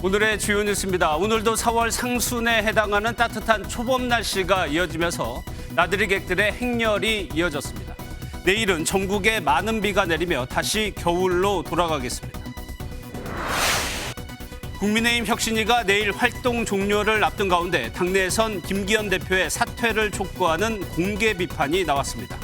오늘의 주요 뉴스입니다. 오늘도 4월 상순에 해당하는 따뜻한 초봄 날씨가 이어지면서 나들이객들의 행렬이 이어졌습니다. 내일은 전국에 많은 비가 내리며 다시 겨울로 돌아가겠습니다. 국민의힘 혁신위가 내일 활동 종료를 앞둔 가운데 당내에선 김기현 대표의 사퇴를 촉구하는 공개 비판이 나왔습니다.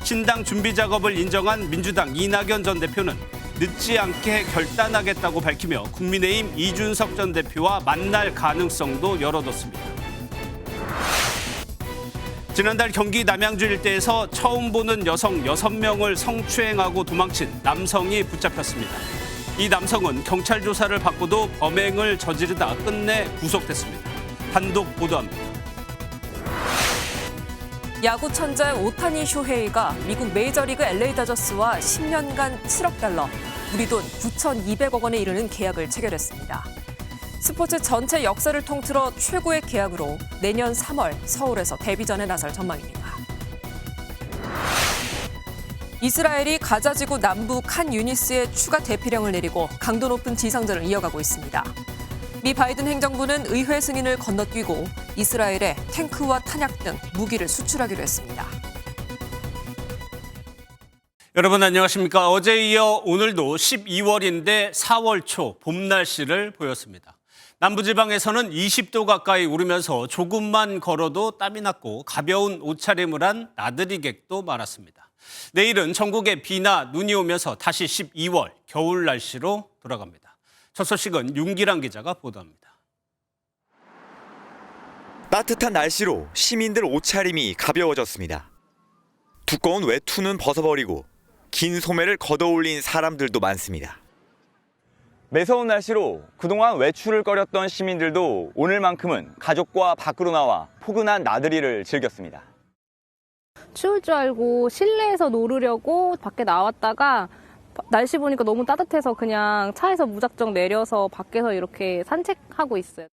신당 준비 작업을 인정한 민주당 이낙연 전 대표는 늦지 않게 결단하겠다고 밝히며 국민의힘 이준석 전 대표와 만날 가능성도 열어뒀습니다. 지난달 경기 남양주 일대에서 처음 보는 여성 6명을 성추행하고 도망친 남성이 붙잡혔습니다. 이 남성은 경찰 조사를 받고도 범행을 저지르다 끝내 구속됐습니다. 단독 보도합니다. 야구 천재 오타니 쇼헤이가 미국 메이저리그 LA 다저스와 10년간 7억 달러, 우리 돈 9,200억 원에 이르는 계약을 체결했습니다. 스포츠 전체 역사를 통틀어 최고의 계약으로 내년 3월 서울에서 데뷔전에 나설 전망입니다. 이스라엘이 가자지구 남부 칸 유니스에 추가 대피령을 내리고 강도 높은 지상전을 이어가고 있습니다. 미 바이든 행정부는 의회 승인을 건너뛰고 이스라엘에 탱크와 탄약 등 무기를 수출하기로 했습니다. 여러분 안녕하십니까. 어제에 이어 오늘도 12월인데 4월 초 봄 날씨를 보였습니다. 남부지방에서는 20도 가까이 오르면서 조금만 걸어도 땀이 났고 가벼운 옷차림을 한 나들이객도 많았습니다. 내일은 전국에 비나 눈이 오면서 다시 12월 겨울 날씨로 돌아갑니다. 첫 소식은 윤기란 기자가 보도합니다. 따뜻한 날씨로 시민들 옷차림이 가벼워졌습니다. 두꺼운 외투는 벗어버리고 긴 소매를 걷어올린 사람들도 많습니다. 매서운 날씨로 그동안 외출을 꺼렸던 시민들도 오늘만큼은 가족과 밖으로 나와 포근한 나들이를 즐겼습니다. 추울 줄 알고 실내에서 놀으려고 밖에 나왔다가 날씨 보니까 너무 따뜻해서 그냥 차에서 무작정 내려서 밖에서 이렇게 산책하고 있어요.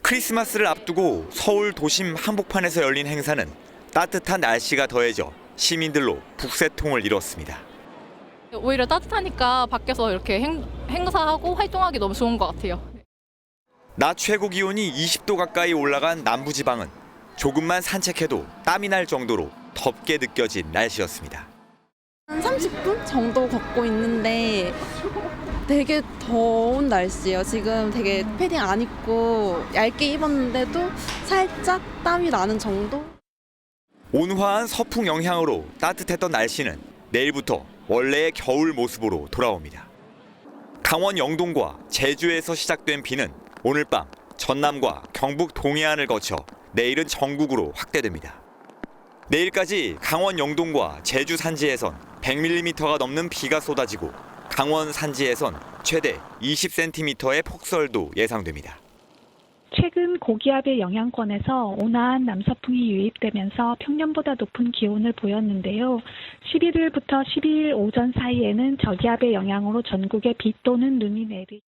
크리스마스를 앞두고 서울 도심 한복판에서 열린 행사는 따뜻한 날씨가 더해져 시민들로 북새통을 이뤘습니다. 오히려 따뜻하니까 밖에서 이렇게 행사하고 활동하기 너무 좋은 것 같아요. 낮 최고 기온이 20도 가까이 올라간 남부지방은 조금만 산책해도 땀이 날 정도로 덥게 느껴진 날씨였습니다. 한 30분 정도 걷고 있는데 되게 더운 날씨예요. 지금 되게 패딩 안 입고 얇게 입었는데도 살짝 땀이 나는 정도? 온화한 서풍 영향으로 따뜻했던 날씨는 내일부터 원래의 겨울 모습으로 돌아옵니다. 강원 영동과 제주에서 시작된 비는 오늘 밤 전남과 경북 동해안을 거쳐 내일은 전국으로 확대됩니다. 내일까지 강원 영동과 제주 산지에선 100mm가 넘는 비가 쏟아지고 강원 산지에선 최대 20cm의 폭설도 예상됩니다. 최근 고기압의 영향권에서 온화한 남서풍이 유입되면서 평년보다 높은 기온을 보였는데요. 11일부터 12일 오전 사이에는 저기압의 영향으로 전국에 비 또는 눈이 내리.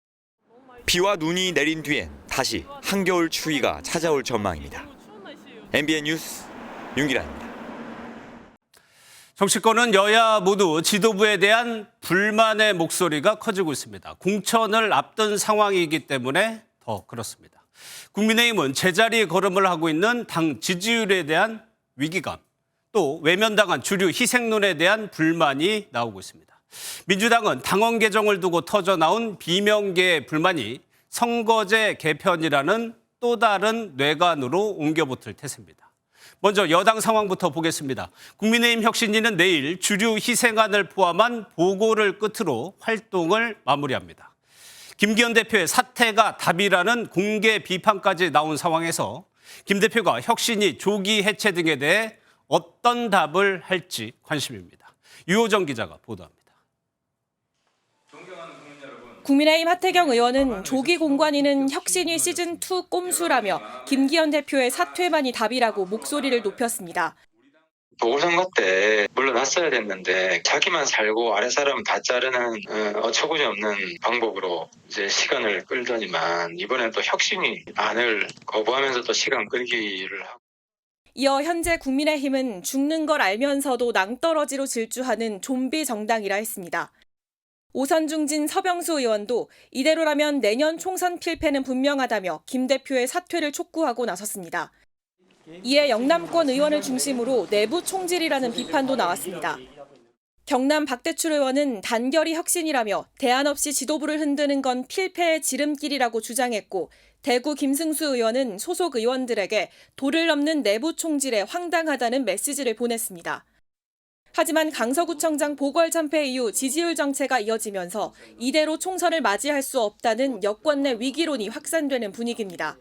비와 눈이 내린 뒤엔 다시 한겨울 추위가 찾아올 전망입니다. MBN 뉴스 윤기란입니다. 정치권은 여야 모두 지도부에 대한 불만의 목소리가 커지고 있습니다. 공천을 앞둔 상황이기 때문에 더 그렇습니다. 국민의힘은 제자리 걸음을 하고 있는 당 지지율에 대한 위기감, 또 외면당한 주류 희생론에 대한 불만이 나오고 있습니다. 민주당은 당원 개정을 두고 터져나온 비명계의 불만이 선거제 개편이라는 또 다른 뇌관으로 옮겨붙을 태세입니다. 먼저 여당 상황부터 보겠습니다. 국민의힘 혁신위는 내일 주류 희생안을 포함한 보고를 끝으로 활동을 마무리합니다. 김기현 대표의 사퇴가 답이라는 공개 비판까지 나온 상황에서 김 대표가 혁신위 조기 해체 등에 대해 어떤 답을 할지 관심입니다. 유호정 기자가 보도합니다. 국민의힘 하태경 의원은 조기 공관위는 혁신위 시즌2 꼼수라며 김기현 대표의 사퇴만이 답이라고 목소리를 높였습니다. 보궐선거 때 물러났어야 됐는데 자기만 살고 아래 사람은 다 자르는 어처구니 없는 방법으로 이제 시간을 끌더니만 이번엔 또 혁신이 안을 거부하면서 또 시간 끌기를 하고. 이어 현재 국민의힘은 죽는 걸 알면서도 낭떠러지로 질주하는 좀비 정당이라 했습니다. 오선중진 서병수 의원도 이대로라면 내년 총선 필패는 분명하다며 김 대표의 사퇴를 촉구하고 나섰습니다. 이에 영남권 의원을 중심으로 내부 총질이라는 비판도 나왔습니다. 경남 박대출 의원은 단결이 혁신이라며 대안 없이 지도부를 흔드는 건 필패의 지름길이라고 주장했고, 대구 김승수 의원은 소속 의원들에게 도를 넘는 내부 총질에 황당하다는 메시지를 보냈습니다. 하지만 강서구청장 보궐참패 이후 지지율 정체가 이어지면서 이대로 총선을 맞이할 수 없다는 여권 내 위기론이 확산되는 분위기입니다.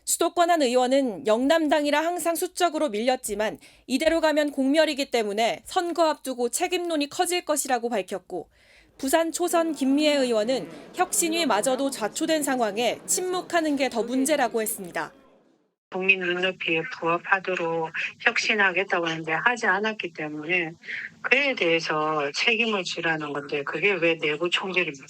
수도권 한 의원은 영남당이라 항상 수적으로 밀렸지만 이대로 가면 공멸이기 때문에 선거 앞두고 책임론이 커질 것이라고 밝혔고, 부산 초선 김미애 의원은 혁신위마저도 좌초된 상황에 침묵하는 게 더 문제라고 했습니다. 국민 눈높이에 부합하도록 혁신하겠다고 하는데 하지 않았기 때문에 그에 대해서 책임을 지라는 건데 그게 왜 내부 총질입니까?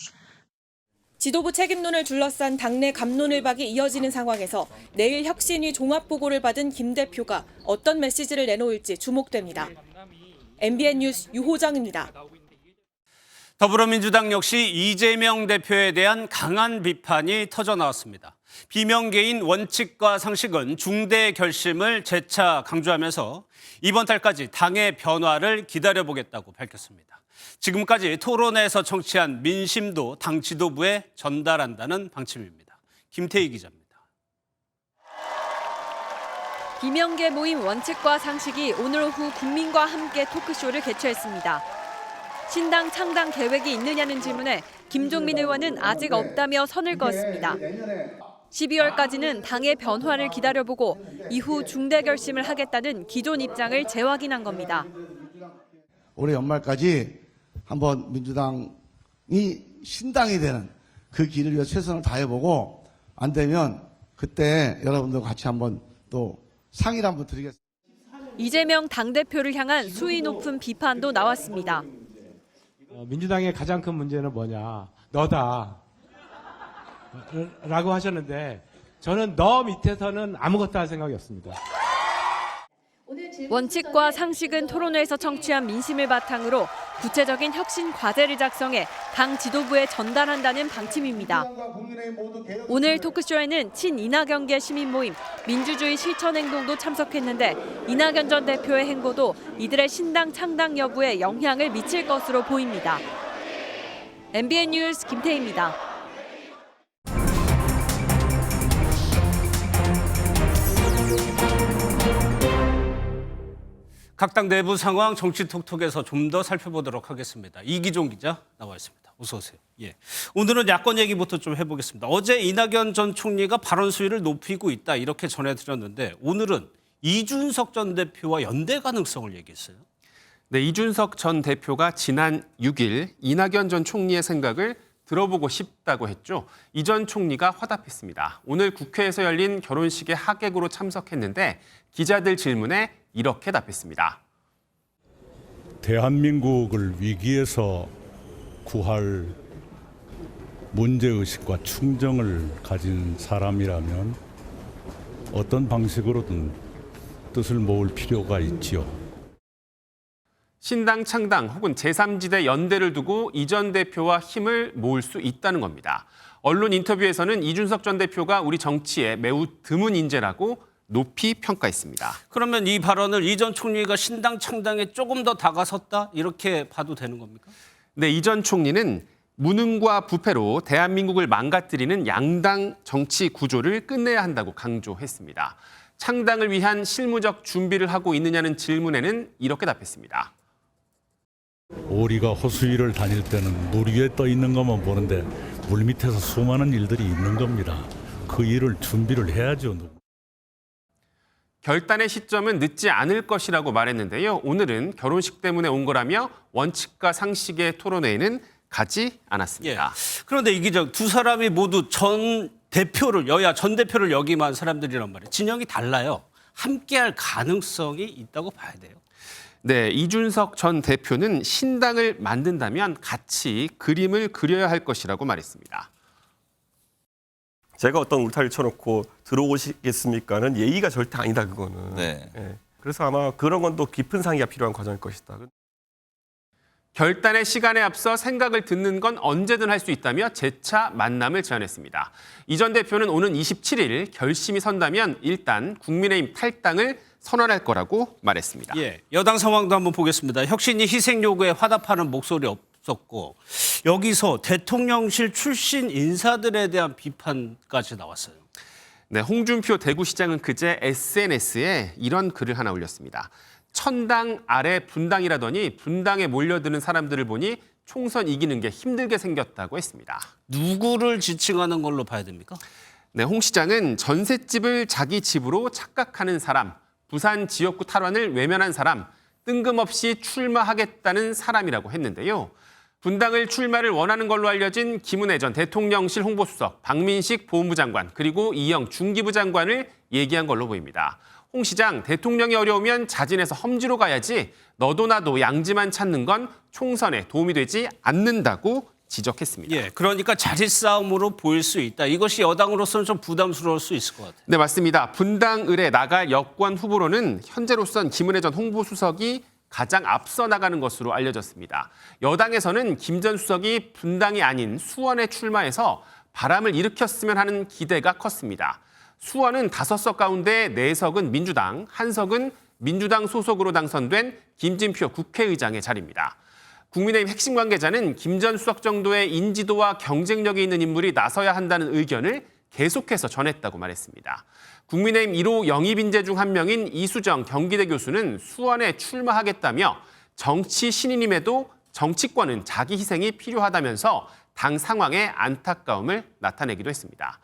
지도부 책임론을 둘러싼 당내 갑론을박이 이어지는 상황에서 내일 혁신위 종합보고를 받은 김 대표가 어떤 메시지를 내놓을지 주목됩니다. MBN 뉴스 유호정입니다. 더불어민주당 역시 이재명 대표에 대한 강한 비판이 터져나왔습니다. 비명계인 원칙과 상식은 중대 결심을 재차 강조하면서 이번 달까지 당의 변화를 기다려보겠다고 밝혔습니다. 지금까지 토론회에서 청취한 민심도 당 지도부에 전달한다는 방침입니다. 김태희 기자입니다. 비명계 모임 원칙과 상식이 오늘 오후 국민과 함께 토크쇼를 개최했습니다. 신당 창당 계획이 있느냐는 질문에 김종민 의원은 아직 없다며 선을 그었습니다. 12월까지는 당의 변화를 기다려보고 이후 중대 결심을 하겠다는 기존 입장을 재확인한 겁니다. 올해 연말까지 한번 민주당이 신당이 되는 그 길을 위해 최선을 다해보고 안 되면 그때 여러분들과 같이 한번 또 상의를 한번 드리겠습니다. 이재명 당대표를 향한 수위 높은 비판도 나왔습니다. 민주당의 가장 큰 문제는 뭐냐? 너다. 라고 하셨는데 저는 너 밑에서는 아무것도 할 생각이 없습니다. 원칙과 상식은 토론회에서 청취한 민심을 바탕으로 구체적인 혁신 과제를 작성해 당 지도부에 전달한다는 방침입니다. 오늘 토크쇼에는 친이낙연계 시민모임 민주주의 실천행동도 참석했는데 이낙연 전 대표의 행보도 이들의 신당 창당 여부에 영향을 미칠 것으로 보입니다. MBN 뉴스 김태희입니다. 각 당 내부 상황 정치톡톡에서 좀 더 살펴보도록 하겠습니다. 이기종 기자 나와 있습니다. 어서 오세요. 예. 오늘은 야권 얘기부터 좀 해보겠습니다. 어제 이낙연 전 총리가 발언 수위를 높이고 있다 이렇게 전해드렸는데 오늘은 이준석 전 대표와 연대 가능성을 얘기했어요. 네, 이준석 전 대표가 지난 6일 이낙연 전 총리의 생각을 들어보고 싶다고 했죠. 이 전 총리가 화답했습니다. 오늘 국회에서 열린 결혼식에 하객으로 참석했는데 기자들 질문에 이렇게 답했습니다. 대한민국을 위기에서 구할 문제의식과 충정을 가진 사람이라면 어떤 방식으로든 뜻을 모을 필요가 있지요. 신당 창당 혹은 제3지대 연대를 두고 이 전 대표와 힘을 모을 수 있다는 겁니다. 언론 인터뷰에서는 이준석 전 대표가 우리 정치에 매우 드문 인재라고 높이 평가했습니다. 그러면 이 발언을 이 전 총리가 신당 창당에 조금 더 다가섰다 이렇게 봐도 되는 겁니까? 네, 이 전 총리는 무능과 부패로 대한민국을 망가뜨리는 양당 정치 구조를 끝내야 한다고 강조했습니다. 창당을 위한 실무적 준비를 하고 있느냐는 질문에는 이렇게 답했습니다. 오리가 호수 위를 다닐 때는 물 위에 떠 있는 것만 보는데 물 밑에서 수많은 일들이 있는 겁니다. 그 일을 준비를 해야죠. 결단의 시점은 늦지 않을 것이라고 말했는데요. 오늘은 결혼식 때문에 온 거라며 원칙과 상식의 토론회에는 가지 않았습니다. 예. 그런데 이 기자 두 사람이 모두 전 대표를 여야 전 대표를 역임한 사람들이란 말이에요. 진영이 달라요. 함께할 가능성이 있다고 봐야 돼요. 네, 이준석 전 대표는 신당을 만든다면 같이 그림을 그려야 할 것이라고 말했습니다. 제가 어떤 울타리를 쳐놓고 들어오시겠습니까는 예의가 절대 아니다, 그거는. 네. 예. 그래서 아마 그런 건 또 깊은 상의가 필요한 과정일 것이다. 결단의 시간에 앞서 생각을 듣는 건 언제든 할 수 있다며 재차 만남을 제안했습니다. 이 전 대표는 오는 27일 결심이 선다면 일단 국민의힘 탈당을 선언할 거라고 말했습니다. 예, 여당 상황도 한번 보겠습니다. 혁신이 희생 요구에 화답하는 목소리 없었고 여기서 대통령실 출신 인사들에 대한 비판까지 나왔어요. 네, 홍준표 대구시장은 그제 SNS에 이런 글을 하나 올렸습니다. 천당 아래 분당이라더니 분당에 몰려드는 사람들을 보니 총선 이기는 게 힘들게 생겼다고 했습니다. 누구를 지칭하는 걸로 봐야 됩니까? 네, 홍 시장은 전셋집을 자기 집으로 착각하는 사람, 부산 지역구 탈환을 외면한 사람, 뜬금없이 출마하겠다는 사람이라고 했는데요. 분당을 출마를 원하는 걸로 알려진 김은혜 전 대통령실 홍보수석, 박민식 보훈부 장관, 그리고 이영 중기부 장관을 얘기한 걸로 보입니다. 홍 시장, 대통령이 어려우면 자진해서 험지로 가야지 너도 나도 양지만 찾는 건 총선에 도움이 되지 않는다고 지적했습니다. 예, 그러니까 자리 싸움으로 보일 수 있다. 이것이 여당으로서는 좀 부담스러울 수 있을 것 같아요. 네, 맞습니다. 분당을에 나갈 여권 후보로는 현재로선 김은혜 전 홍보수석이 가장 앞서 나가는 것으로 알려졌습니다. 여당에서는 김 전 수석이 분당이 아닌 수원에 출마해서 바람을 일으켰으면 하는 기대가 컸습니다. 수원은 5석 가운데 4석은 민주당, 1석은 민주당 소속으로 당선된 김진표 국회의장의 자리입니다. 국민의힘 핵심 관계자는 김 전 수석 정도의 인지도와 경쟁력이 있는 인물이 나서야 한다는 의견을 계속해서 전했다고 말했습니다. 국민의힘 1호 영입 인재 중 한 명인 이수정 경기대 교수는 수원에 출마하겠다며 정치 신인임에도 정치권은 자기 희생이 필요하다면서 당 상황에 안타까움을 나타내기도 했습니다.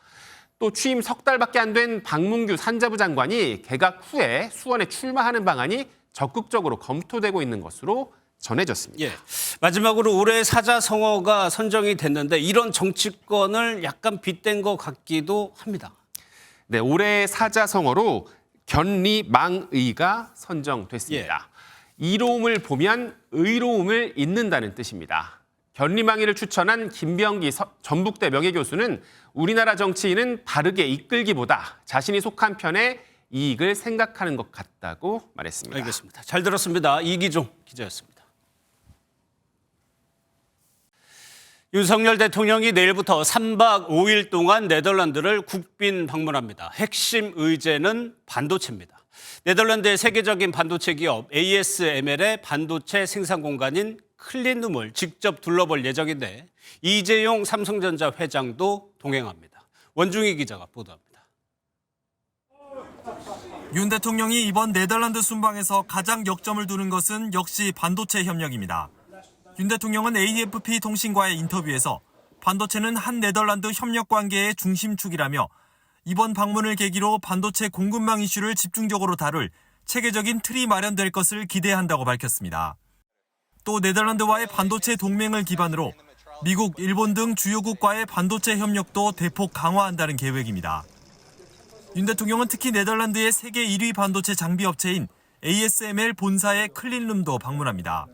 또 취임 석 달밖에 안 된 박문규 산자부 장관이 개각 후에 수원에 출마하는 방안이 적극적으로 검토되고 있는 것으로 전해졌습니다. 예, 마지막으로 올해 사자성어가 선정이 됐는데 이런 정치권을 약간 빗댄 것 같기도 합니다. 네, 올해 사자성어로 견리망의가 선정됐습니다. 이로움을 보면 의로움을 잇는다는 뜻입니다. 견리망의를 추천한 김병기 전북대 명예교수는 우리나라 정치인은 바르게 이끌기보다 자신이 속한 편의 이익을 생각하는 것 같다고 말했습니다. 알겠습니다. 잘 들었습니다. 이기종 기자였습니다. 윤석열 대통령이 내일부터 3박 5일 동안 네덜란드를 국빈 방문합니다. 핵심 의제는 반도체입니다. 네덜란드의 세계적인 반도체 기업 ASML의 반도체 생산 공간인 클린룸을 직접 둘러볼 예정인데 이재용 삼성전자 회장도 동행합니다. 원중희 기자가 보도합니다. 윤 대통령이 이번 네덜란드 순방에서 가장 역점을 두는 것은 역시 반도체 협력입니다. 윤 대통령은 AFP 통신과의 인터뷰에서 반도체는 한 네덜란드 협력 관계의 중심축이라며 이번 방문을 계기로 반도체 공급망 이슈를 집중적으로 다룰 체계적인 틀이 마련될 것을 기대한다고 밝혔습니다. 또 네덜란드와의 반도체 동맹을 기반으로 미국, 일본 등 주요국과의 반도체 협력도 대폭 강화한다는 계획입니다. 윤 대통령은 특히 네덜란드의 세계 1위 반도체 장비 업체인 ASML 본사의 클린룸도 방문합니다.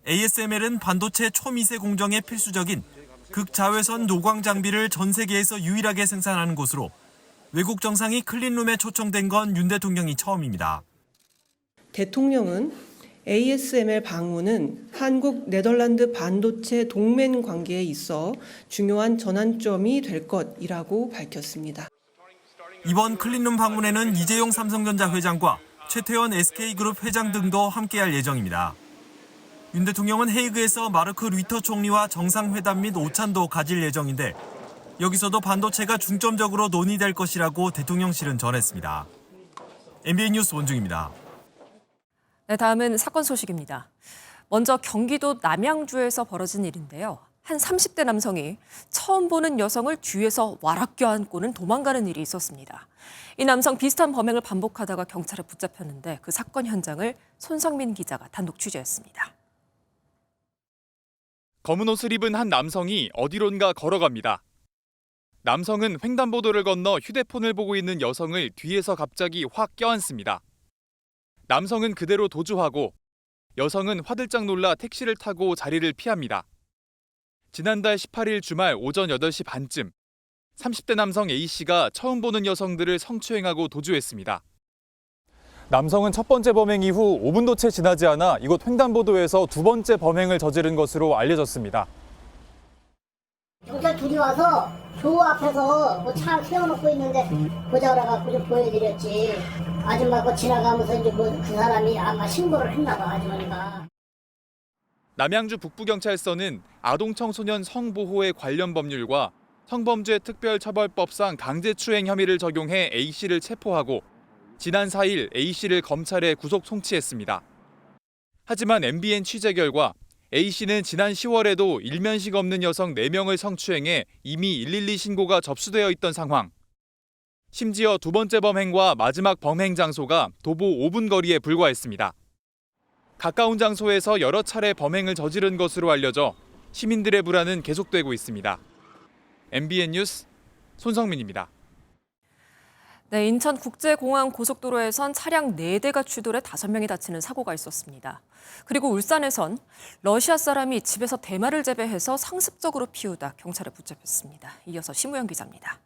ASML은 반도체 초미세 공정에 필수적인 극자외선 노광 장비를 전 세계에서 유일하게 생산하는 곳으로 외국 정상이 클린룸에 초청된 건 윤 대통령이 처음입니다. 대통령은 ASML 방문은 한국 네덜란드 반도체 동맹 관계에 있어 중요한 전환점이 될 것이라고 밝혔습니다. 이번 클린룸 방문에는 이재용 삼성전자 회장과 최태원 SK그룹 회장 등도 함께할 예정입니다. 윤 대통령은 헤이그에서 마르크 류터 총리와 정상회담 및 오찬도 가질 예정인데 여기서도 반도체가 중점적으로 논의될 것이라고 대통령실은 전했습니다. MBN 뉴스 원중입니다. 네, 다음은 사건 소식입니다. 먼저 경기도 남양주에서 벌어진 일인데요. 한 30대 남성이 처음 보는 여성을 뒤에서 와락 껴안고는 도망가는 일이 있었습니다. 이 남성 비슷한 범행을 반복하다가 경찰에 붙잡혔는데 그 사건 현장을 손성민 기자가 단독 취재했습니다. 검은 옷을 입은 한 남성이 어디론가 걸어갑니다. 남성은 횡단보도를 건너 휴대폰을 보고 있는 여성을 뒤에서 갑자기 확 껴안습니다. 남성은 그대로 도주하고 여성은 화들짝 놀라 택시를 타고 자리를 피합니다. 지난달 18일 주말 오전 8시 반쯤 30대 남성 A씨가 처음 보는 여성들을 성추행하고 도주했습니다. 남성은 첫 번째 범행 이후 5분도 채 지나지 않아 이곳 횡단보도에서 두 번째 범행을 저지른 것으로 알려졌습니다. 경찰 둘이 와서 교우 앞에서 뭐 차 세워놓고 있는데 보자 그래갖고 좀 보여드렸지. 아줌마 그 지나가면서 이제 뭐 그 사람이 아마 신고를 했나봐, 아주머니가. 남양주 북부경찰서는 아동청소년 성보호에 관련 법률과 성범죄 특별처벌법상 강제추행 혐의를 적용해 A씨를 체포하고 지난 4일 A씨를 검찰에 구속 송치했습니다. 하지만 MBN 취재 결과 A씨는 지난 10월에도 일면식 없는 여성 4명을 성추행해 이미 112 신고가 접수되어 있던 상황. 심지어 두 번째 범행과 마지막 범행 장소가 도보 5분 거리에 불과했습니다. 가까운 장소에서 여러 차례 범행을 저지른 것으로 알려져 시민들의 불안은 계속되고 있습니다. MBN 뉴스 손성민입니다. 네, 인천국제공항 고속도로에선 차량 4대가 추돌해 5명이 다치는 사고가 있었습니다. 그리고 울산에선 러시아 사람이 집에서 대마를 재배해서 상습적으로 피우다 경찰에 붙잡혔습니다. 이어서 심우영 기자입니다.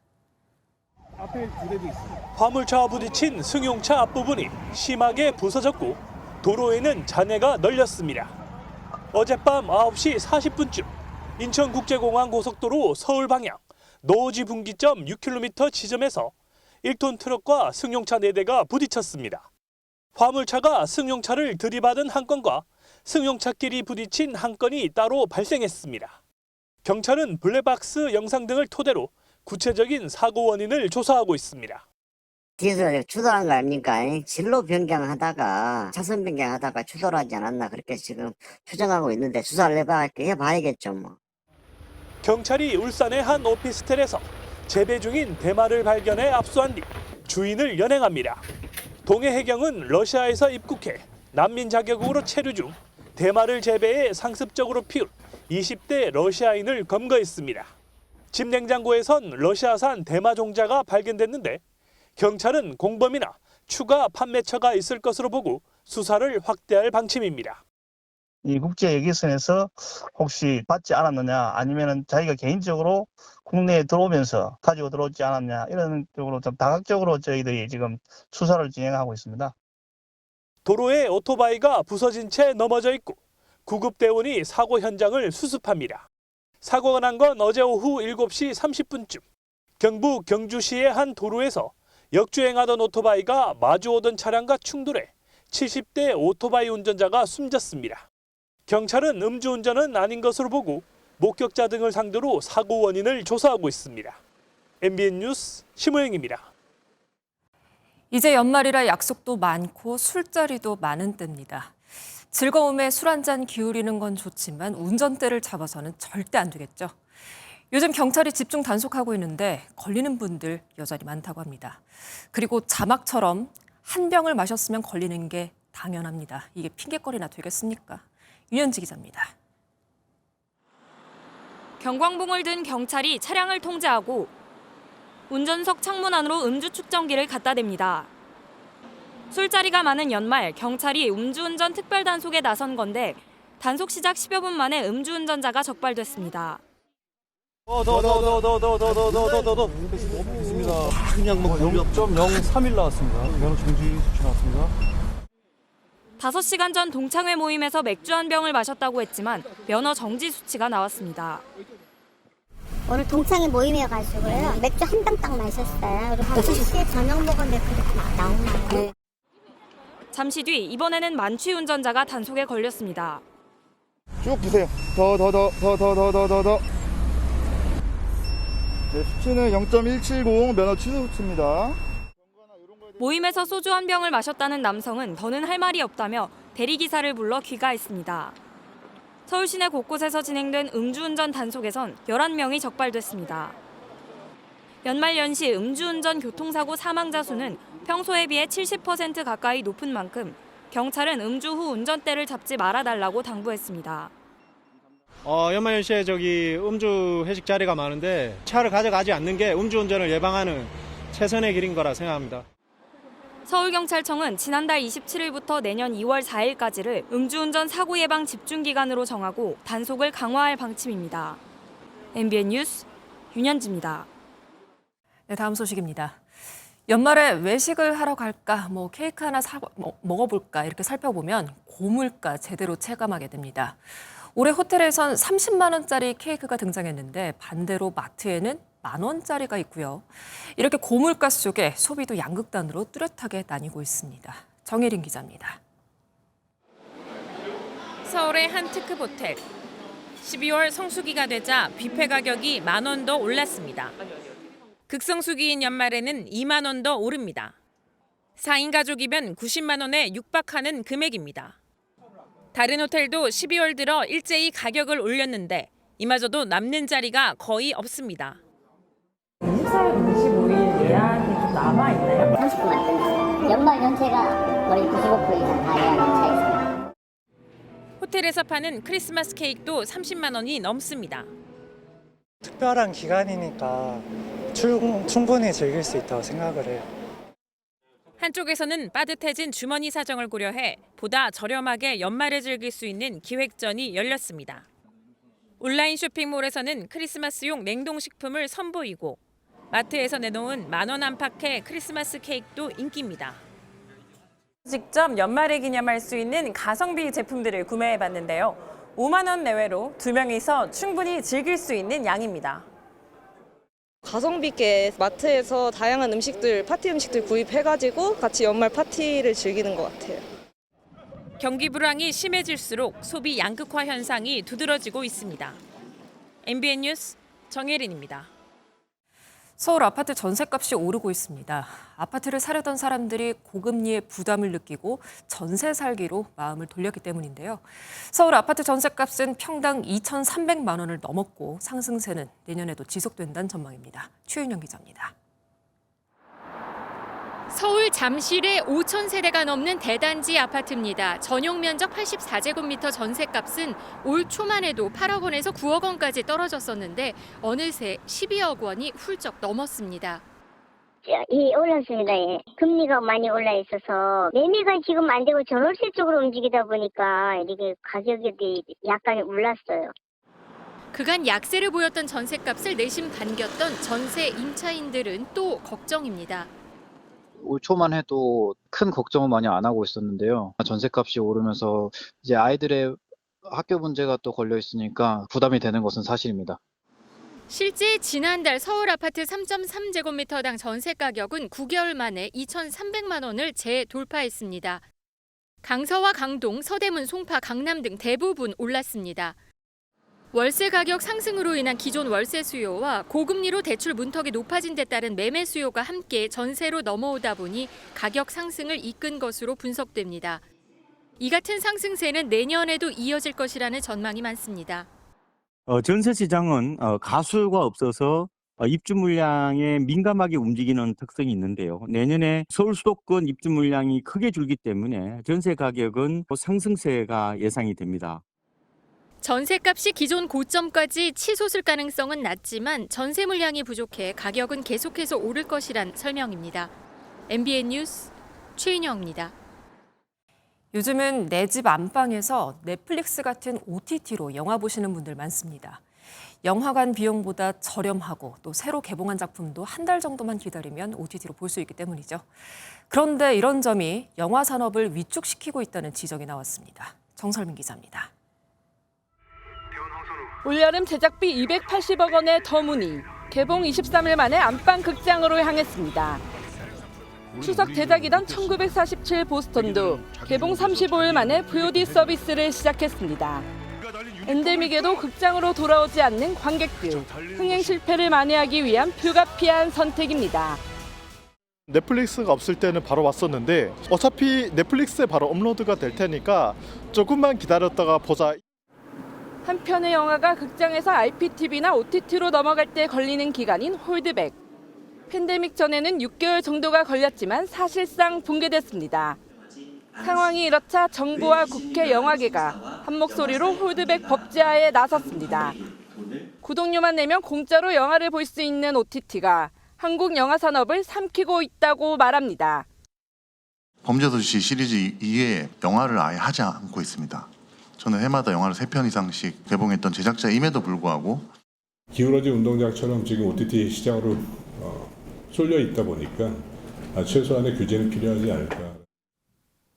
화물차와 부딪힌 승용차 앞부분이 심하게 부서졌고 도로에는 잔해가 널렸습니다. 어젯밤 9시 40분쯤 인천국제공항 고속도로 서울 방향 노오지 분기점 6km 지점에서 1톤 트럭과 승용차 4대가 부딪혔습니다. 화물차가 승용차를 들이받은 한 건과 승용차끼리 부딪힌 한 건이 따로 발생했습니다. 경찰은 블랙박스 영상 등을 토대로 구체적인 사고 원인을 조사하고 있습니다. 뒤에서 추돌한 거 아닙니까? 진로 변경하다가 차선 변경하다가 추돌하지 않았나 그렇게 지금 추정하고 있는데 수사를 해봐야겠죠 뭐. 경찰이 울산의 한 오피스텔에서 재배 중인 대마를 발견해 압수한 뒤 주인을 연행합니다. 동해해경은 러시아에서 입국해 난민 자격으로 체류 중 대마를 재배해 상습적으로 피운 20대 러시아인을 검거했습니다. 집 냉장고에선 러시아산 대마 종자가 발견됐는데 경찰은 공범이나 추가 판매처가 있을 것으로 보고 수사를 확대할 방침입니다. 이 국제 예기선에서 혹시 받지 않았느냐 아니면은 자기가 개인적으로 국내에 들어오면서 가지고 들어오지 않았냐 이런 쪽으로 좀 다각적으로 저희들이 지금 수사를 진행하고 있습니다. 도로에 오토바이가 부서진 채 넘어져 있고 구급대원이 사고 현장을 수습합니다. 사고가 난 건 어제 오후 7시 30분쯤 경북 경주시의 한 도로에서 역주행하던 오토바이가 마주오던 차량과 충돌해 70대 오토바이 운전자가 숨졌습니다. 경찰은 음주운전은 아닌 것으로 보고 목격자 등을 상대로 사고 원인을 조사하고 있습니다. MBN 뉴스 심우영입니다. 이제 연말이라 약속도 많고 술자리도 많은 때입니다. 즐거움에 술 한잔 기울이는 건 좋지만 운전대를 잡아서는 절대 안 되겠죠. 요즘 경찰이 집중 단속하고 있는데 걸리는 분들 여전히 많다고 합니다. 그리고 자막처럼 한 병을 마셨으면 걸리는 게 당연합니다. 이게 핑계거리나 되겠습니까? 윤현지 기자입니다. 경광봉을 든 경찰이 차량을 통제하고 운전석 창문 안으로 음주 측정기를 갖다 댑니다. 술자리가 많은 연말, 경찰이 음주운전 특별단속에 나선 건데 단속 시작 10여 분 만에 음주운전자가 적발됐습니다. 됐습니다. 그냥 뭐 0.03일 나왔습니다. 면허 정지 수치 나왔습니다. 5시간 전 동창회 모임에서 맥주 한 병을 마셨다고 했지만 면허 정지 수치가 나왔습니다. 오늘 동창회 모임이어가지고요. 맥주 한 병 딱 마셨어요. 그리고 6시에 저녁 먹었는데 그렇게 나오나요? 네. 잠시 뒤 이번에는 만취 운전자가 단속에 걸렸습니다. 쭉 주세요. 더. 네, 수치는 0.170 면허 취소 수치입니다. 모임에서 소주 한 병을 마셨다는 남성은 더는 할 말이 없다며 대리기사를 불러 귀가했습니다. 서울 시내 곳곳에서 진행된 음주운전 단속에선 11명이 적발됐습니다. 연말 연시 음주운전 교통사고 사망자 수는 평소에 비해 70% 가까이 높은 만큼 경찰은 음주 후 운전대를 잡지 말아달라고 당부했습니다. 연말 연시에 음주 회식 자리가 많은데 차를 가져가지 않는 게 음주운전을 예방하는 최선의 길인 거라 생각합니다. 서울경찰청은 지난달 27일부터 내년 2월 4일까지를 음주운전 사고 예방 집중기간으로 정하고 단속을 강화할 방침입니다. MBN 뉴스 윤현지입니다. 네, 다음 소식입니다. 연말에 외식을 하러 갈까, 케이크 하나 먹어볼까 이렇게 살펴보면 고물가 제대로 체감하게 됩니다. 올해 호텔에선 30만 원짜리 케이크가 등장했는데 반대로 마트에는 10,000원짜리가 있고요. 이렇게 고물가 속에 소비도 양극단으로 뚜렷하게 나뉘고 있습니다. 정혜린 기자입니다. 서울의 한 특급 호텔. 12월 성수기가 되자 뷔페 가격이 10,000원 더 올랐습니다. 극성수기인 연말에는 2만 원 더 오릅니다. 4인 가족이면 90만 원에 육박하는 금액입니다. 다른 호텔도 12월 들어 일제히 가격을 올렸는데 이마저도 남는 자리가 거의 없습니다. 24일, 25일 예약이 좀 남아있나요? 39만. 연말 전체가 거의 95% 이상 다 예약이 차 있습니다. 호텔에서 파는 크리스마스 케이크도 30만 원이 넘습니다. 특별한 기간이니까 충분히 즐길 수 있다고 생각을 해요. 한쪽에서는 빠듯해진 주머니 사정을 고려해 보다 저렴하게 연말에 즐길 수 있는 기획전이 열렸습니다. 온라인 쇼핑몰에서는 크리스마스용 냉동식품을 선보이고 마트에서 내놓은 10,000원 안팎의 크리스마스 케이크도 인기입니다. 직접 연말을 기념할 수 있는 가성비 제품들을 구매해봤는데요. 5만 원 내외로 2명이서 충분히 즐길 수 있는 양입니다. 가성비 있게 마트에서 다양한 음식들, 파티 음식들 구입해가지고 같이 연말 파티를 즐기는 것 같아요. 경기 불황이 심해질수록 소비 양극화 현상이 두드러지고 있습니다. MBN 뉴스 정혜린입니다. 서울 아파트 전셋값이 오르고 있습니다. 아파트를 사려던 사람들이 고금리의 부담을 느끼고 전세 살기로 마음을 돌렸기 때문인데요. 서울 아파트 전셋값은 평당 2,300만 원을 넘었고 상승세는 내년에도 지속된다는 전망입니다. 최윤영 기자입니다. 서울 잠실의 5,000세대가 넘는 대단지 아파트입니다. 전용 면적 84제곱미터 전셋값은 올 초만 해도 8억 원에서 9억 원까지 떨어졌었는데 어느새 12억 원이 훌쩍 넘었습니다. 올랐습니다. 예. 금리가 많이 올라 있어서 매매가 지금 안 되고 전월세 쪽으로 움직이다 보니까 이렇게 가격이 약간 올랐어요. 그간 약세를 보였던 전셋값을 내심 반겼던 전세 임차인들은 또 걱정입니다. 올 초만 해도 큰 걱정은 많이 안 하고 있었는데요. 전셋값이 오르면서 이제 아이들의 학교 문제가 또 걸려 있으니까 부담이 되는 것은 사실입니다. 실제 지난달 서울 아파트 3.3제곱미터당 전세 가격은 9개월 만에 2,300만 원을 재돌파했습니다. 강서와 강동, 서대문, 송파, 강남 등 대부분 올랐습니다. 월세 가격 상승으로 인한 기존 월세 수요와 고금리로 대출 문턱이 높아진 데 따른 매매 수요가 함께 전세로 넘어오다 보니 가격 상승을 이끈 것으로 분석됩니다. 이 같은 상승세는 내년에도 이어질 것이라는 전망이 많습니다. 전세 시장은 가수가 없어서 입주 물량에 민감하게 움직이는 특성이 있는데요. 내년에 서울 수도권 입주 물량이 크게 줄기 때문에 전세 가격은 상승세가 예상이 됩니다. 전세값이 기존 고점까지 치솟을 가능성은 낮지만 전세 물량이 부족해 가격은 계속해서 오를 것이란 설명입니다. MBN 뉴스 최인영입니다. 요즘은 내 집 안방에서 넷플릭스 같은 OTT로 영화 보시는 분들 많습니다. 영화관 비용보다 저렴하고 또 새로 개봉한 작품도 한 달 정도만 기다리면 OTT로 볼 수 있기 때문이죠. 그런데 이런 점이 영화 산업을 위축시키고 있다는 지적이 나왔습니다. 정설민 기자입니다. 올여름 제작비 280억 원의 더무니, 개봉 23일 만에 안방 극장으로 향했습니다. 추석 제작이던 1947 보스턴도 개봉 35일 만에 VOD 서비스를 시작했습니다. 엔데믹에도 극장으로 돌아오지 않는 관객들, 흥행 실패를 만회하기 위한 불가피한 선택입니다. 넷플릭스가 없을 때는 바로 왔었는데 어차피 넷플릭스에 바로 업로드가 될 테니까 조금만 기다렸다가 보자. 한편의 영화가 극장에서 IPTV나 OTT로 넘어갈 때 걸리는 기간인 홀드백. 팬데믹 전에는 6개월 정도가 걸렸지만 사실상 붕괴됐습니다. 상황이 이렇자 정부와 국회 영화계가 한 목소리로 홀드백 법제화에 나섰습니다. 구독료만 내면 공짜로 영화를 볼 수 있는 OTT가 한국 영화 산업을 삼키고 있다고 말합니다. 범죄도시 시리즈 이외에 영화를 아예 하지 않고 있습니다. 저는 해마다 영화를 3편 이상씩 개봉했던 제작자임에도 불구하고 기울어진 운동장처럼 지금 OTT 시장으로 쏠려 있다 보니까 최소한의 규제는 필요하지 않을까.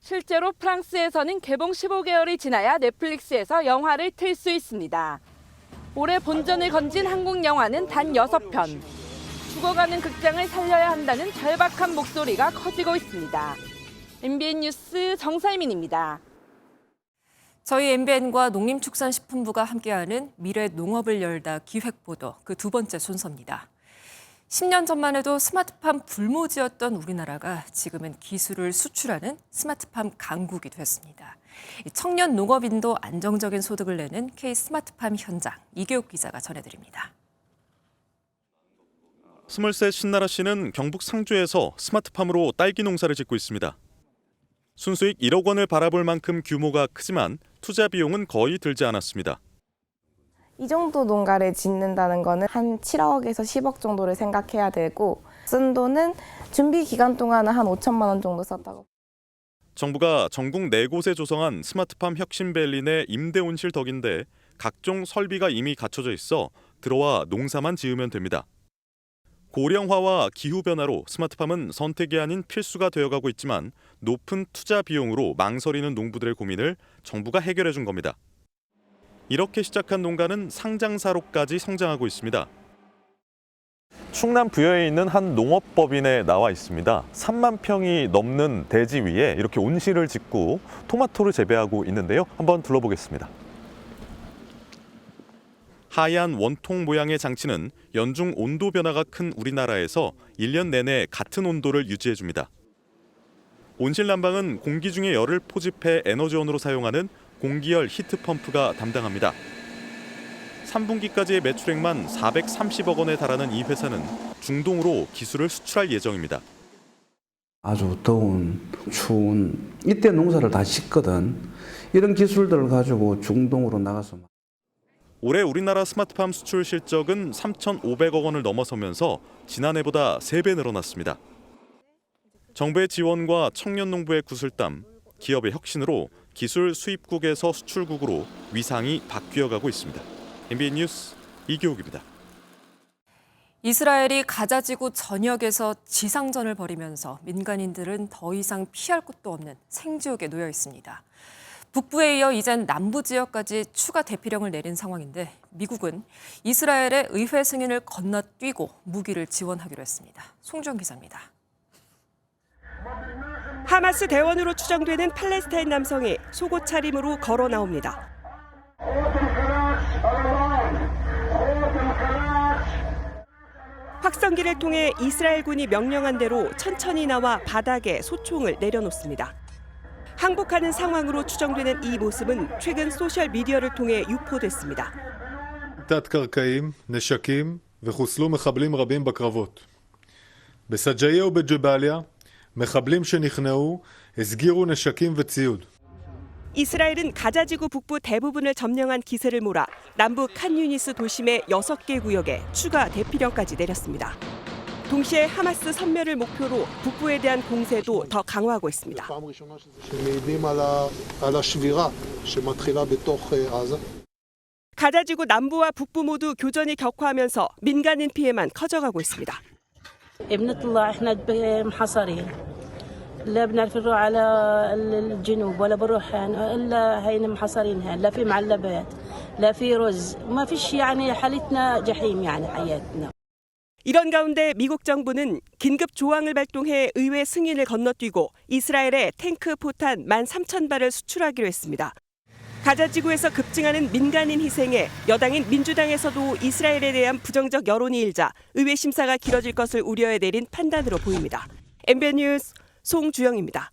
실제로 프랑스에서는 개봉 15개월이 지나야 넷플릭스에서 영화를 틀 수 있습니다. 올해 본전을 건진 한국 영화는 단 6편. 죽어가는 극장을 살려야 한다는 절박한 목소리가 커지고 있습니다. MBN 뉴스 정살민입니다. 저희 MBN과 농림축산식품부가 함께하는 미래 농업을 열다 기획보도 그 두 번째 순서입니다. 10년 전만 해도 스마트팜 불모지였던 우리나라가 지금은 기술을 수출하는 스마트팜 강국이 됐습니다. 청년 농업인도 안정적인 소득을 내는 K 스마트팜 현장, 이교욱 기자가 전해드립니다. 20세 신나라 씨는 경북 상주에서 스마트팜으로 딸기 농사를 짓고 있습니다. 순수익 1억 원을 바라볼 만큼 규모가 크지만 투자 비용은 거의 들지 않았습니다. 이 정도 농가를 짓는다는 거는 한 7억에서 10억 정도를 생각해야 되고 쓴 돈은 준비 기간 동안은 한 5천만 원 정도 썼다고. 정부가 전국 4곳에 조성한 스마트팜 혁신밸리 내 임대온실 덕인데 각종 설비가 이미 갖춰져 있어 들어와 농사만 지으면 됩니다. 고령화와 기후변화로 스마트팜은 선택이 아닌 필수가 되어가고 있지만 높은 투자 비용으로 망설이는 농부들의 고민을 정부가 해결해 준 겁니다. 이렇게 시작한 농가는 상장사로까지 성장하고 있습니다. 충남 부여에 있는 한 농업법인에 나와 있습니다. 3만 평이 넘는 대지 위에 이렇게 온실을 짓고 토마토를 재배하고 있는데요. 한번 둘러보겠습니다. 하얀 원통 모양의 장치는 연중 온도 변화가 큰 우리나라에서 1년 내내 같은 온도를 유지해줍니다. 온실 난방은 공기 중에 열을 포집해 에너지원으로 사용하는 공기열 히트펌프가 담당합니다. 3분기까지의 매출액만 430억 원에 달하는 이 회사는 중동으로 기술을 수출할 예정입니다. 아주 더운, 추운 이때 농사를 다 짓거든. 이런 기술들을 가지고 중동으로 나가서. 올해 우리나라 스마트팜 수출 실적은 3,500억 원을 넘어서면서 지난해보다 3배 늘어났습니다. 정부의 지원과 청년 농부의 구슬땀, 기업의 혁신으로 기술 수입국에서 수출국으로 위상이 바뀌어가고 있습니다. MBN 뉴스 이교욱입니다. 이스라엘이 가자지구 전역에서 지상전을 벌이면서 민간인들은 더 이상 피할 곳도 없는 생지옥에 놓여 있습니다. 북부에 이어 이젠 남부 지역까지 추가 대피령을 내린 상황인데 미국은 이스라엘의 의회 승인을 건너뛰고 무기를 지원하기로 했습니다. 송주영 기자입니다. 하마스 대원으로 추정되는 팔레스타인 남성이 속옷 차림으로 걸어 나옵니다. 확성기를 통해 이스라엘군이 명령한 대로 천천히 나와 바닥에 소총을 내려놓습니다. 항복하는 상황으로 추정되는 이 모습은 최근 소셜미디어를 통해 유포됐습니다. תת-קרקעיים, נשקים וחוסלו מחבלים רבים בקרבות. בסג'איה ובג'באליה מחבלים שנכנעו הסגירו נשקים וציוד. 이스라엘은 가자지구 북부 대부분을 점령한 기세를 몰아 남부 칸유니스 도심의 6개 구역에 추가 대피령까지 내렸습니다. 동시에 하마스 섬멸을 목표로 북부에 대한 공세도 더 강화하고 있습니다. 가자지구 남부와 북부 모두 교전이 격화하면서 민간인 피해만 커져가고 있습니다. لا بنفروا على الجنوب ولا بروح الا هين محصرين هين لا في معلبات لا في رز ما فيش يعني حالتنا جحيم يعني حياتنا. 이런 가운데 미국 정부는 긴급 조항을 발동해 의회 승인을 건너뛰고 이스라엘에 탱크 포탄 13,000발을 수출하기로 했습니다. 가자지구에서 급증하는 민간인 희생에 여당인 민주당에서도 이스라엘에 대한 부정적 여론이 일자 의회 심사가 길어질 것을 우려해 내린 판단으로 보입니다. MBN 뉴스 송주영입니다.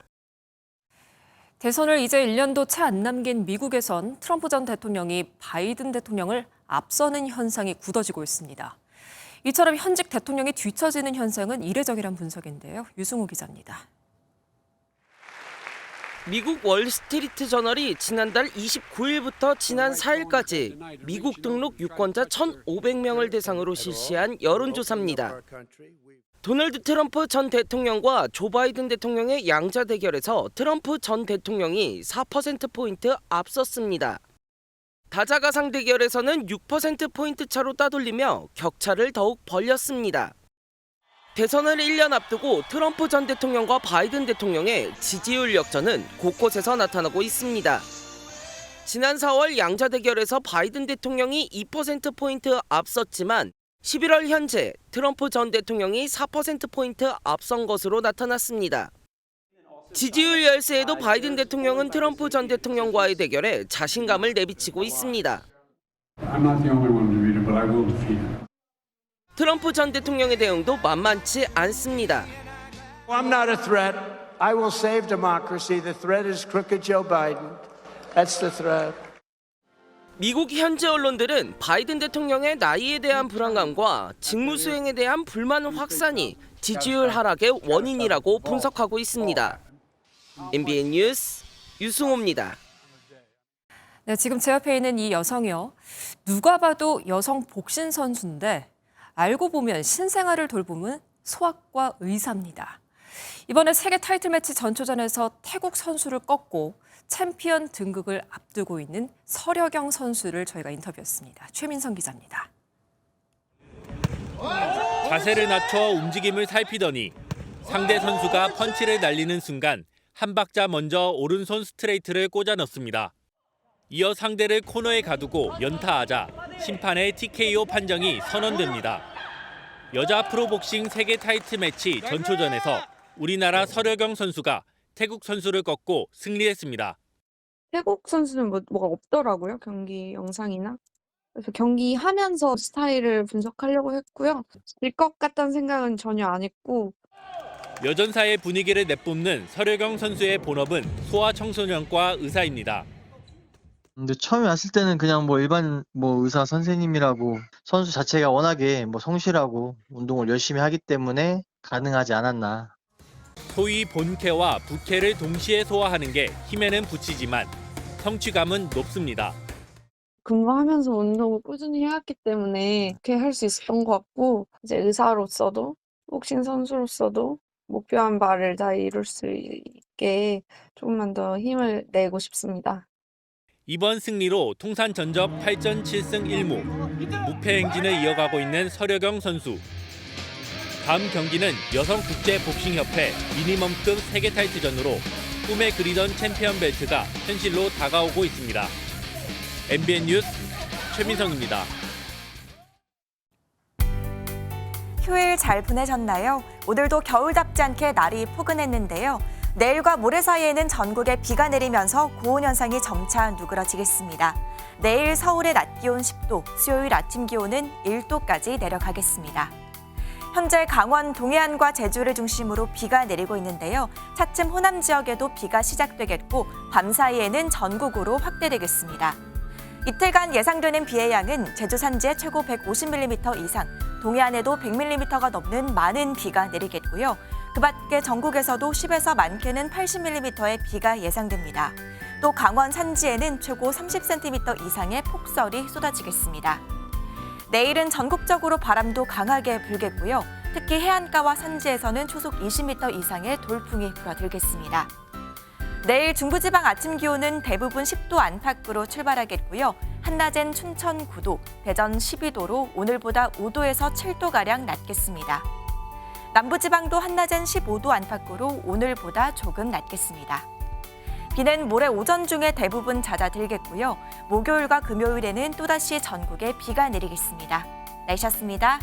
대선을 이제 1년도 채 안 남긴 미국에선 트럼프 전 대통령이 바이든 대통령을 앞서는 현상이 굳어지고 있습니다. 이처럼 현직 대통령이 뒤처지는 현상은 이례적이란 분석인데요. 유승우 기자입니다. 미국 월스트리트 저널이 지난달 29일부터 지난 4일까지 미국 등록 유권자 1,500명을 대상으로 실시한 여론조사입니다. 도널드 트럼프 전 대통령과 조 바이든 대통령의 양자 대결에서 트럼프 전 대통령이 4%포인트 앞섰습니다. 다자가상 대결에서는 6%포인트 차로 따돌리며 격차를 더욱 벌렸습니다. 대선을 1년 앞두고 트럼프 전 대통령과 바이든 대통령의 지지율 역전은 곳곳에서 나타나고 있습니다. 지난 4월 양자 대결에서 바이든 대통령이 2%포인트 앞섰지만 11월 현재 트럼프 전 대통령이 4%포인트 앞선 것으로 나타났습니다. 지지율 열세에도 바이든 대통령은 트럼프 전 대통령과의 대결에 자신감을 내비치고 있습니다. 트럼프 전 대통령의 대응도 만만치 않습니다. I'm not a threat. I will save democracy. The threat is crooked Joe Biden. That's the threat. 미국 현지 언론들은 바이든 대통령의 나이에 대한 불안감과 직무 수행에 대한 불만 확산이 지지율 하락의 원인이라고 분석하고 있습니다. MBN 뉴스 유승호입니다. 네, 지금 제 옆에 있는 이 여성이요. 누가 봐도 여성 복싱 선수인데 알고 보면 신생아를 돌보는 소아과 의사입니다. 이번에 세계 타이틀 매치 전초전에서 태국 선수를 꺾고 챔피언 등극을 앞두고 있는 서려경 선수를 저희가 인터뷰했습니다. 최민성 기자입니다. 자세를 낮춰 움직임을 살피더니 상대 선수가 펀치를 날리는 순간 한 박자 먼저 오른손 스트레이트를 꽂아 넣습니다. 이어 상대를 코너에 가두고 연타하자 심판의 TKO 판정이 선언됩니다. 여자 프로복싱 세계 타이틀 매치 전초전에서 우리나라 서려경 선수가 태국 선수를 꺾고 승리했습니다. 태국 선수는 뭐가 없더라고요, 경기 영상이나. 그래서 경기하면서 스타일을 분석하려고 했고요. 질 것 같다는 생각은 전혀 안 했고. 여전사의 분위기를 내뿜는 서려경 선수의 본업은 소아청소년과 의사입니다. 근데 처음에 왔을 때는 그냥 일반 의사 선생님이라고 선수 자체가 워낙에 성실하고 운동을 열심히 하기 때문에 가능하지 않았나. 소위 본캐와 부캐를 동시에 소화하는 게 힘에는 붙이지만 성취감은 높습니다. 근무하면서 운동을 꾸준히 해왔기 때문에 그렇게 할 수 있었던 것 같고, 이제 의사로서도 복싱 선수로서도 목표한 바를 다 이룰 수 있게 조금만 더 힘을 내고 싶습니다. 이번 승리로 통산 전적 8전 7승 1무, 무패 행진을 이어가고 있는 서려경 선수. 다음 경기는 여성국제복싱협회 미니멈급 세계 타이틀전으로 꿈에 그리던 챔피언 벨트가 현실로 다가오고 있습니다. MBN 뉴스 최민성입니다. 휴일 잘 보내셨나요? 오늘도 겨울답지 않게 날이 포근했는데요. 내일과 모레 사이에는 전국에 비가 내리면서 고온 현상이 점차 누그러지겠습니다. 내일 서울의 낮 기온 10도, 수요일 아침 기온은 1도까지 내려가겠습니다. 현재 강원 동해안과 제주를 중심으로 비가 내리고 있는데요. 차츰 호남 지역에도 비가 시작되겠고 밤 사이에는 전국으로 확대되겠습니다. 이틀간 예상되는 비의 양은 제주 산지에 최고 150mm 이상, 동해안에도 100mm가 넘는 많은 비가 내리겠고요. 그 밖에 전국에서도 10에서 많게는 80mm의 비가 예상됩니다. 또 강원 산지에는 최고 30cm 이상의 폭설이 쏟아지겠습니다. 내일은 전국적으로 바람도 강하게 불겠고요. 특히 해안가와 산지에서는 초속 20m 이상의 돌풍이 불어들겠습니다. 내일 중부지방 아침 기온은 대부분 10도 안팎으로 출발하겠고요. 한낮엔 춘천 9도, 대전 12도로 오늘보다 5도에서 7도가량 낮겠습니다. 남부지방도 한낮엔 15도 안팎으로 오늘보다 조금 낮겠습니다. 비는 모레 오전 중에 대부분 잦아들겠고요. 목요일과 금요일에는 또다시 전국에 비가 내리겠습니다. 날씨였습니다.